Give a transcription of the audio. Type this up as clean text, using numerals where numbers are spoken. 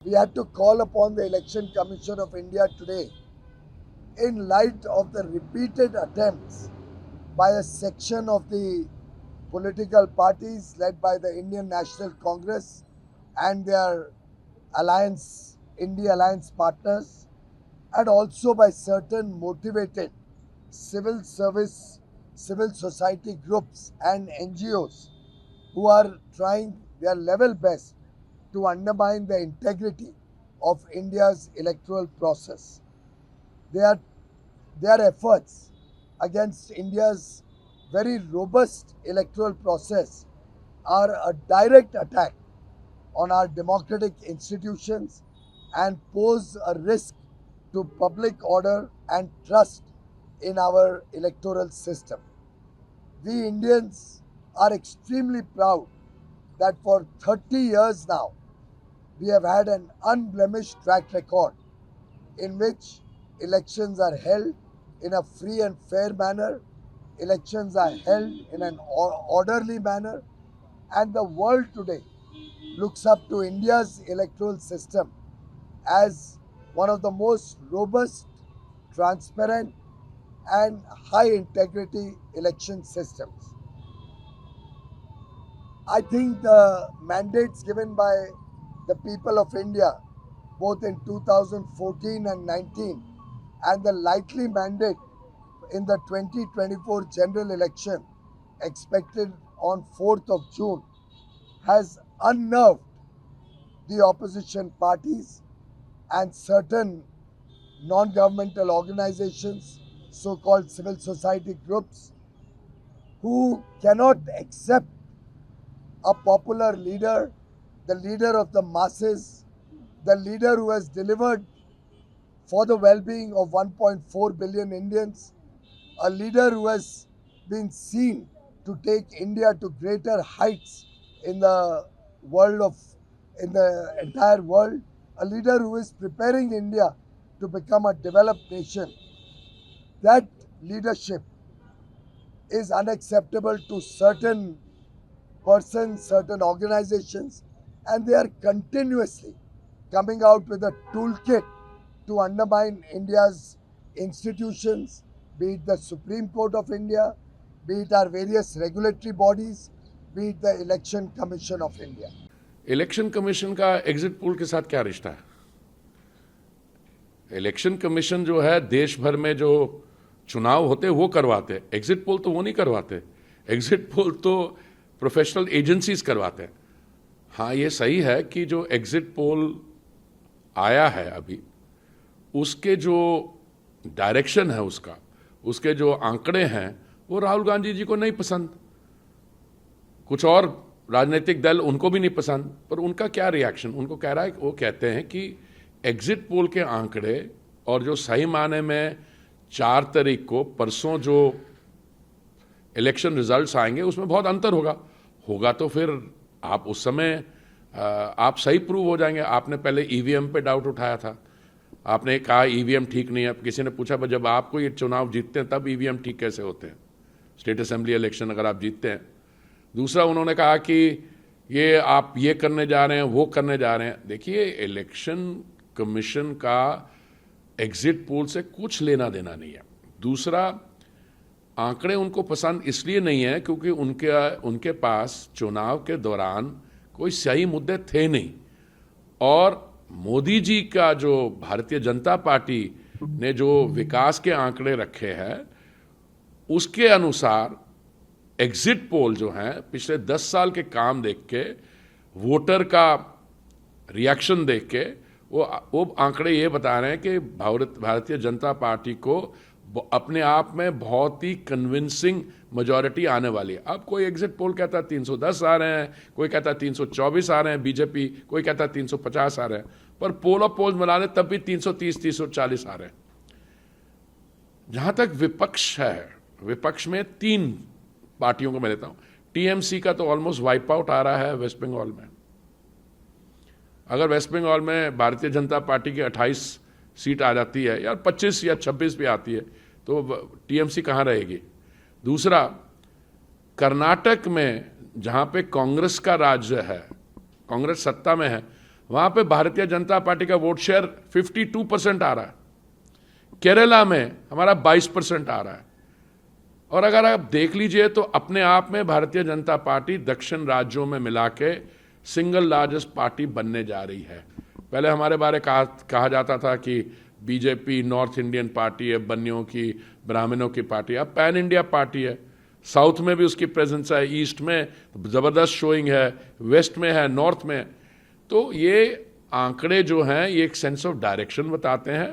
We had to call upon the Election Commission of India today in light of the repeated attempts by a section of the political parties led by the Indian National Congress and their alliance, India alliance partners, and also by certain motivated civil service, civil society groups and NGOs who are trying their level best to undermine the integrity of India's electoral process. Their, their efforts against India's very robust electoral process are a direct attack on our democratic institutions and pose a risk to public order and trust in our electoral system. We Indians are extremely proud that for 30 years now, we have had an unblemished track record in which elections are held in a free and fair manner, elections are held in an orderly manner, and the world today looks up to India's electoral system as one of the most robust, transparent, and high integrity election systems. I think the mandates given by the people of India, both in 2014 and 19, and the likely mandate in the 2024 general election expected on 4th of June, has unnerved the opposition parties and certain non-governmental organizations, so-called civil society groups, who cannot accept a popular leader, the leader of the masses, the leader who has delivered for the well-being of 1.4 billion Indians, a leader who has been seen to take India to greater heights in the world of, in the entire world, a leader who is preparing India to become a developed nation. That leadership is unacceptable to certain persons, certain organizations, and they are continuously coming out with a toolkit to undermine India's institutions, be it the Supreme Court of India, be it our various regulatory bodies, be it the Election Commission of India. Election commission का exit poll के साथ क्या रिश्ता है? Election commission जो है देश भर में जो चुनाव होते वो करवाते, एग्जिट पोल तो वो नहीं करवाते। एग्जिट पोल तो प्रोफेशनल एजेंसीज करवाते हैं। हाँ, ये सही है कि जो एग्जिट पोल आया है अभी, उसके जो डायरेक्शन है उसके जो आंकड़े हैं वो राहुल गांधी जी को नहीं पसंद, कुछ और राजनीतिक दल उनको भी नहीं पसंद। पर उनका क्या रिएक्शन? उनको कह रहा है, वो कहते हैं कि एग्जिट पोल के आंकड़े और जो सही माने में 4 तारीख को परसों जो इलेक्शन रिजल्ट्स आएंगे उसमें बहुत अंतर होगा तो फिर आप उस समय आप सही प्रूव हो जाएंगे। आपने पहले ईवीएम पे डाउट उठाया था, आपने कहा ईवीएम ठीक नहीं है। किसी ने पूछा जब आपको ये चुनाव जीतते हैं तब ईवीएम ठीक कैसे होते हैं, स्टेट असेंबली इलेक्शन अगर आप जीतते हैं। दूसरा, उन्होंने कहा कि ये आप ये करने जा रहे हैं, वो करने जा रहे हैं। देखिए, इलेक्शन कमीशन का एग्जिट पोल से कुछ लेना देना नहीं है। दूसरा, आंकड़े उनको पसंद इसलिए नहीं है क्योंकि उनके पास चुनाव के दौरान कोई सही मुद्दे थे नहीं, और मोदी जी का जो भारतीय जनता पार्टी ने जो विकास के आंकड़े रखे हैं उसके अनुसार एग्जिट पोल जो हैं पिछले 10 साल के काम देख के, वोटर का रिएक्शन देख के वो आंकड़े ये बता रहे हैं कि भारतीय जनता पार्टी को अपने आप में बहुत ही कन्विंसिंग मेजॉरिटी आने वाली है। अब कोई एग्जिट पोल कहता है 310 आ रहे हैं, कोई कहता है 324 आ रहे हैं बीजेपी, कोई कहता है 350 आ रहे हैं, पर पोल ऑफ पोल्स मिला तब भी 330 340 आ रहे हैं। जहां तक विपक्ष है, विपक्ष में 3 पार्टियों को मैं लेता हूं। टीएमसी का तो ऑलमोस्ट वाइप आउट आ रहा है वेस्ट बंगाल में। अगर वेस्ट बंगाल में भारतीय जनता पार्टी की 28 सीट आ जाती है, या 25 या 26 भी आती है, तो टीएमसी कहां रहेगी? दूसरा, कर्नाटक में जहां पे कांग्रेस का राज्य है, कांग्रेस सत्ता में है, वहां पे भारतीय जनता पार्टी का वोट शेयर 52% आ रहा है, केरला में हमारा 22% आ रहा है। और अगर आप देख लीजिए तो अपने आप में भारतीय जनता पार्टी दक्षिण राज्यों में मिला के सिंगल लार्जेस्ट पार्टी बनने जा रही है। पहले हमारे बारे कहा जाता था कि बीजेपी नॉर्थ इंडियन पार्टी है, बनियों की, ब्राह्मणों की पार्टी, अब पैन इंडिया पार्टी है। साउथ में भी उसकी प्रेजेंस है, ईस्ट में ज़बरदस्त शोइंग है, वेस्ट में है, नॉर्थ में। तो ये आंकड़े जो हैं ये एक सेंस ऑफ डायरेक्शन बताते हैं